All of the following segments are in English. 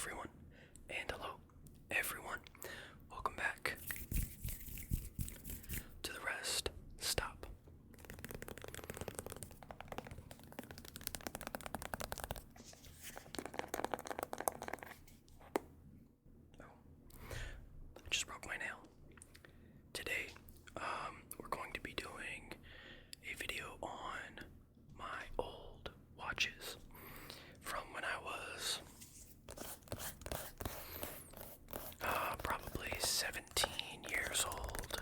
everyone, and hello everyone. Welcome back to the Rest Stop. Oh, just broke my nail. Today, we're going to be doing a video on my old watches from when I was probably 17 years old.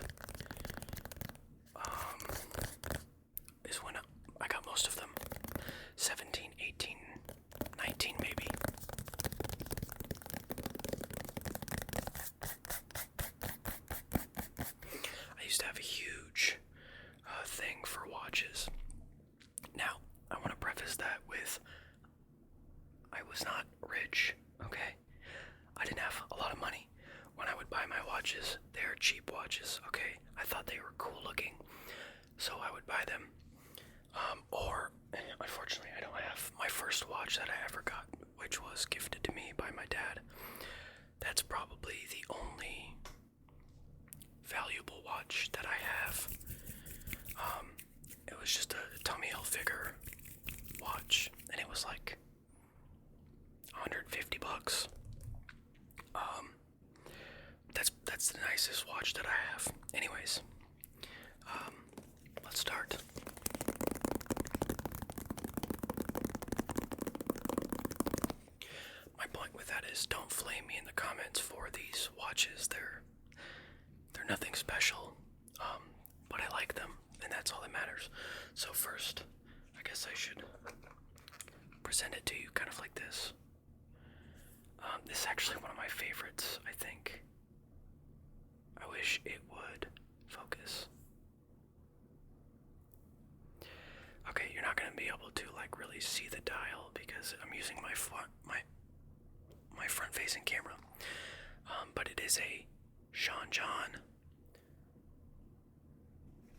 Is when I got most of them. 17, 18, 19 maybe. I used to have a huge thing for watches. Now, I want to preface that with I was not rich, okay? I didn't have a lot of money when I would buy my watches. They're cheap watches, okay? I thought they were cool looking, so I would buy them. Or, unfortunately, I don't have my first watch that I ever got, which was gifted to me by my dad. That's probably the only valuable watch that I have. It was just a Tommy Hilfiger watch, and it was like $150. That's the nicest watch that I have. Anyways, let's start. My point with that is, don't flame me in the comments for these watches. They're nothing special, but I like them, and that's all that matters. So first, I guess I should present it to you kind of like this. This is actually one of my favorites, I think. I wish it would focus. Okay, you're not going to be able to really see the dial because I'm using my front-facing camera. But it is a Sean John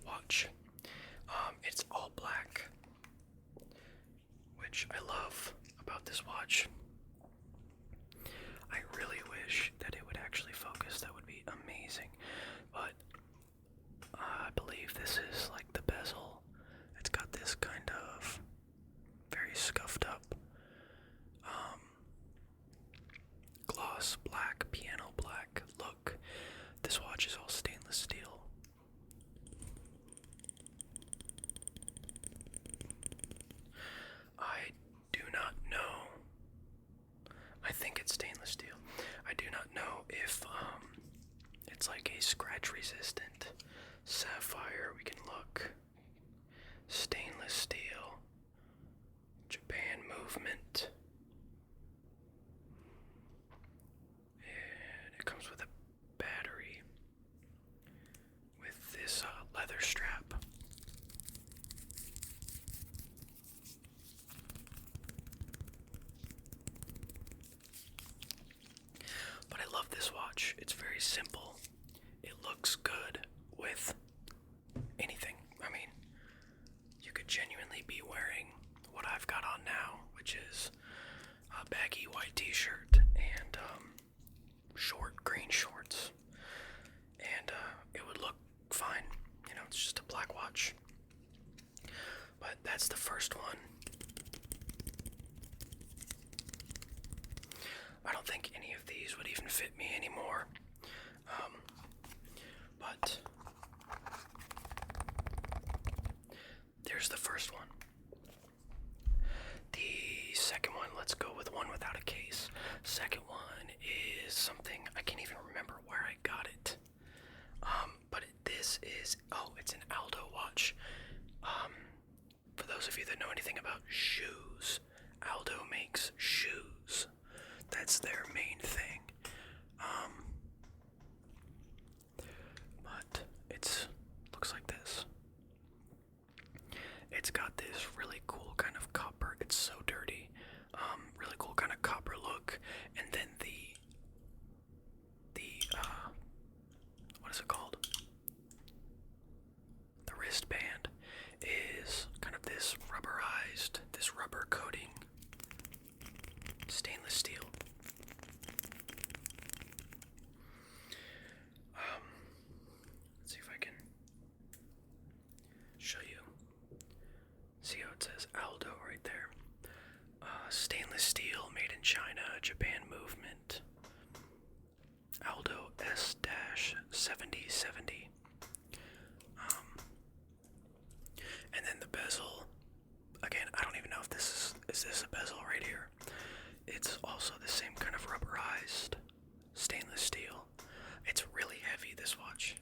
watch. It's all black, which I love about this watch. I really wish that it would actually focus. That would be amazing. But I believe this is like the bezel. It's got this kind of very scuffed up gloss black, piano black look. This watch is all stainless steel. I do not know. I think it's stainless steel. I do not know if it's like a scratch resistant sapphire. We can look. Stainless steel. Japan movement. And it comes with a battery with this leather strap. But I love this watch. It's very simple. It looks good with anything. I mean, you could genuinely be wearing what I've got on now, which is a baggy white t-shirt and short green shorts. And it would look fine. You know, it's just a black watch. But that's the first one. I don't think any of these would even fit me anymore. But there's the first one. The second one, let's go with one without a case. Second one is something, I can't even remember where I got it. But this is, it's an Aldo watch. For those of you that know anything about shoes, Aldo makes shoes. That's their main thing. But it's looks like this. It's got this really cool kind of copper. It's so dirty. Really cool kind of copper look. And then the what is it called? The wristband is kind of this rubberized Stainless steel, made in China, Japan movement. Aldo S-7070. And then the bezel, again, I don't even know if this is this a bezel right here? It's also the same kind of rubberized stainless steel. It's really heavy, this watch.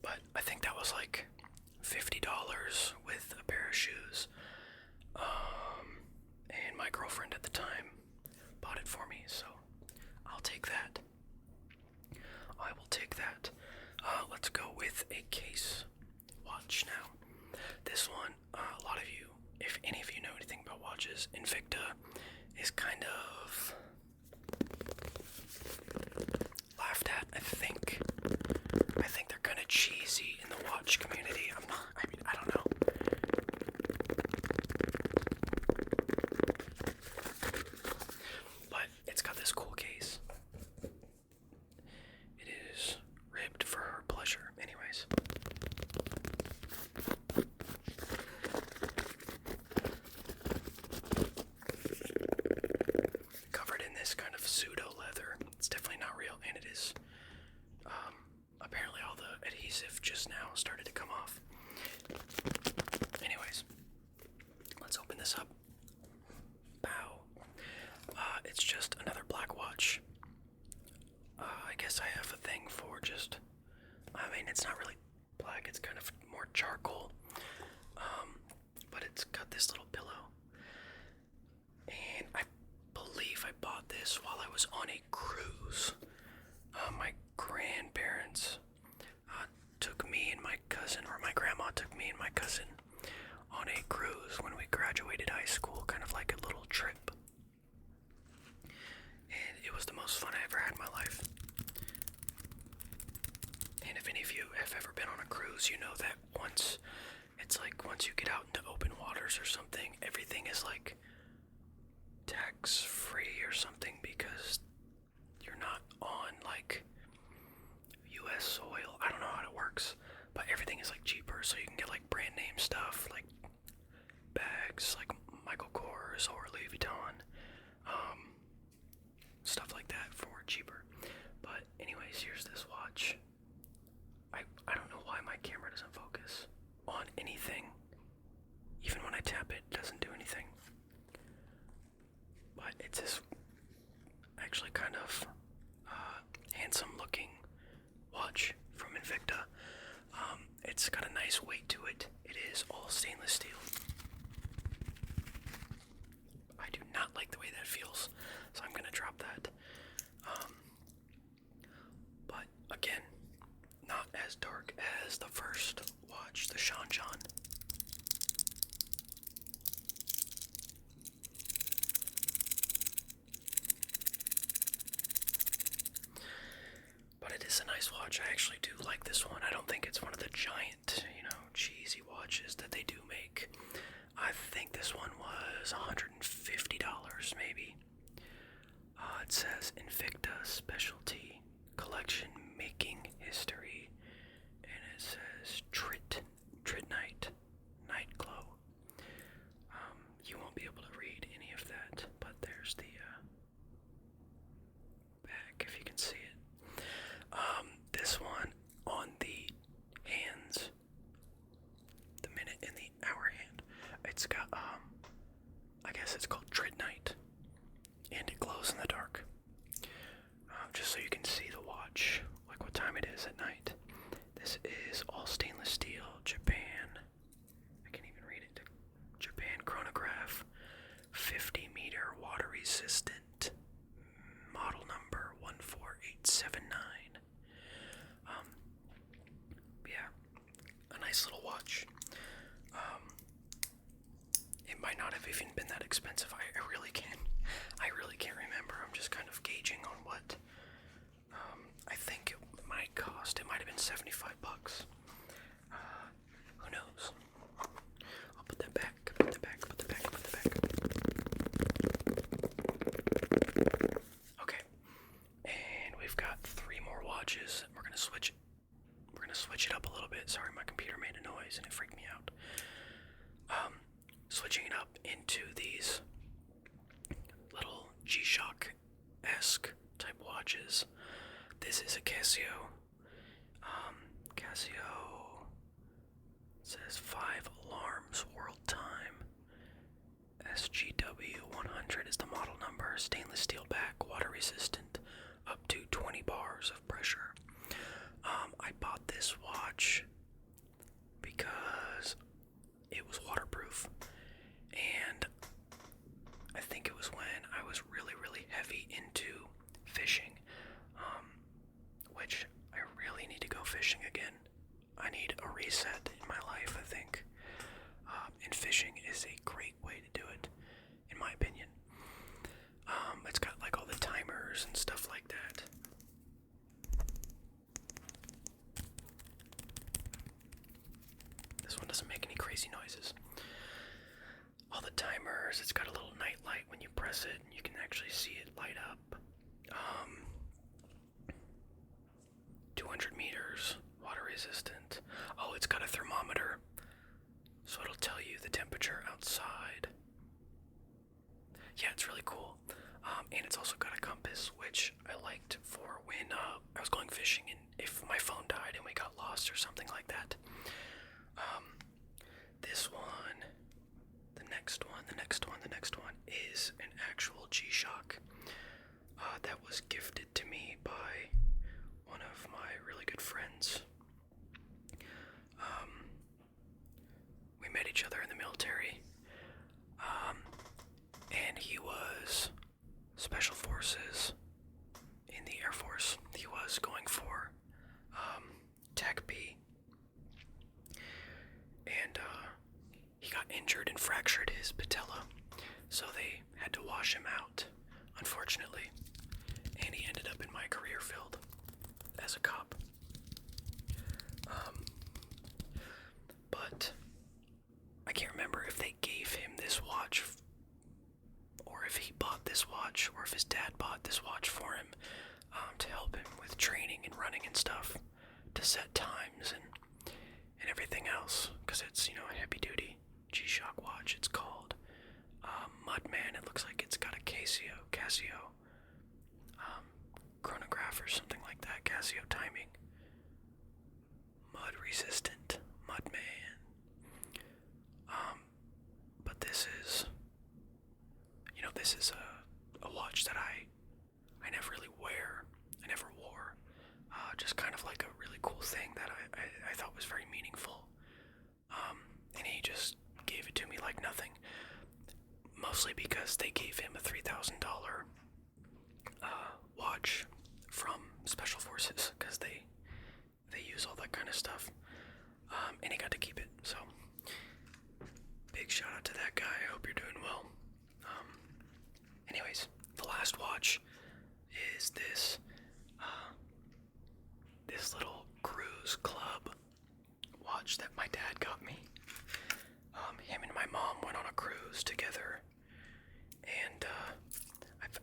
But I think that was like $50 with a pair of shoes. And my girlfriend at the time bought it for me, so I'll take that. I will take that. Let's go with a case watch now. This one, a lot of you, if any of you know anything about watches, Invicta is kind of laughed at, I think. I think they're kind of cheesy in the watch community. I don't know. But it's got this cool case. It is ribbed for her pleasure. Anyways. Covered in this kind of pseudo leather. It's definitely not real, and it is. Apparently all the adhesive just now started to come off. Anyways, let's open this up. Bow. It's just another black watch. I guess I have a thing for just, it's not really black, it's kind of more charcoal. But it's got this little pillow. And I believe I bought this while I was on a cruise. My grandparents took me and my cousin, or my grandma took me and my cousin on a cruise when we graduated high school, kind of like a little trip. And it was the most fun I ever had in my life. And if any of you have ever been on a cruise, you know that once you get out into open waters or something, everything is like tax-free or something, because you're not on like US soil. I don't know how it works, but everything is like cheaper, so you can get like brand name stuff, like bags like Michael Kors or Louis Vuitton, stuff like that for cheaper. But anyways, here's this watch. I don't know why my camera doesn't focus on anything. Even when I tap it, it doesn't do anything. But it's this actually kind of handsome looking watch from Invicta. It's got a nice weight to it. It is all stainless steel. I do not like the way that feels, so I'm gonna drop that. But again, not as dark as the first watch, the Sean John. But it is a nice watch. I actually do like this one. I don't think it's one of the giant, cheesy watches that they do make. I think this one was $150 maybe. It says Invicta Specialty Collection Making History. And it says Trit Night Glow. You won't be able to read any of that, but there's the back, if you can see it. This one on the hands, the minute and the hour hand, it's got, I guess it's called Trit Night, and it glows in the dark. Just so you can see the watch, like what time it is at night. This is all stainless steel, Japan. I can't even read it. Japan chronograph, 50-meter water resistant, model number 14879. Yeah, a nice little watch. It might not have even been that expensive. I really can't remember. I'm just kind of gauging on what I think it might cost. It might have been $75. G-Shock-esque type watches. This is a Casio. Casio says 5 alarms world time. SGW 100 is the model number. Stainless steel back, water resistant, up to 20 bars of pressure. I bought this watch because it was waterproof, and I think it was when I was really, really heavy into fishing, which I really need to go fishing again. I need a reset in my life, I think. And fishing is a great way to do it, in my opinion. It's got like all the timers and stuff like that. This one doesn't make any crazy noises. All the timers, it's got a little night light when you press it, and you can actually see it light up. 200 meters, water resistant. Oh, it's got a thermometer, so it'll tell you the temperature outside. Yeah, it's really cool. And it's also got a compass, which I liked for when I was going fishing and if my phone died and we got lost or something like that. This one, the next one is an actual G-Shock that was gifted to me by one of my really good friends. We met each other in the military, and he was Special Forces in the Air Force. He was going for Tech B, and he got injured and fractured his patella, so they had to wash him out, unfortunately, and he ended up in my career field as a cop. But I can't remember if they gave him this watch, or if he bought this watch, or if his dad bought this watch for him to help him with training and running and stuff, to set times and everything else, because it's, you know, a heavy-duty G-Shock watch. It's called Mudman. It looks like it's got a Casio chronograph or something like that. Casio timing. Mud resistant. Mudman. But this is, you know, this is a watch that I never really wear. I never wore. Just kind of like a really cool thing that I thought was very meaningful. And he just gave it to me like nothing. Mostly because they gave him a $3,000 watch from Special Forces, because they use all that kind of stuff. And he got to keep it, so big shout out to that guy. I hope you're doing well. Anyways, the last watch is this little cruise club watch that my dad got me. Him and my mom went on a cruise together, and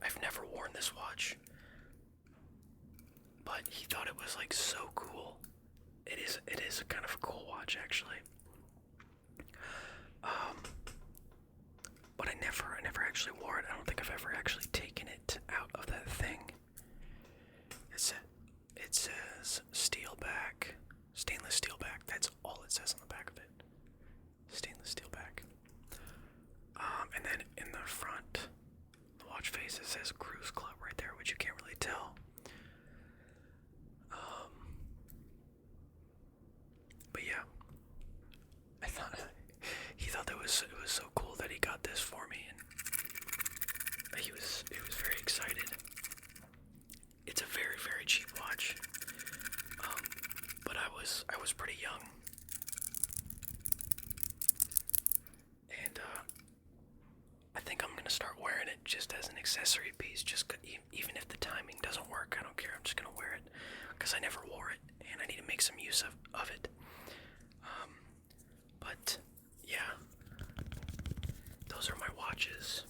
I've never worn this watch, but he thought it was like so cool. It is kind of a cool watch, actually. But I never actually wore it. I don't think I've ever actually taken it out of that thing. It says steel back, stainless steel back. That's all it says on the back of it. Stainless steel back. And then in the front, the watch face, it says Cruise Club right there, which you can't really tell. But yeah, he thought it was so cool that he got this for me, and he was very excited. It's a very, very cheap watch, but I was pretty young, and I think I'm gonna start wearing it just as an accessory piece. Even if the timing doesn't work, I don't care. I'm just gonna wear it because I never wore it, and I need to make some use of it. But yeah, those are my watches.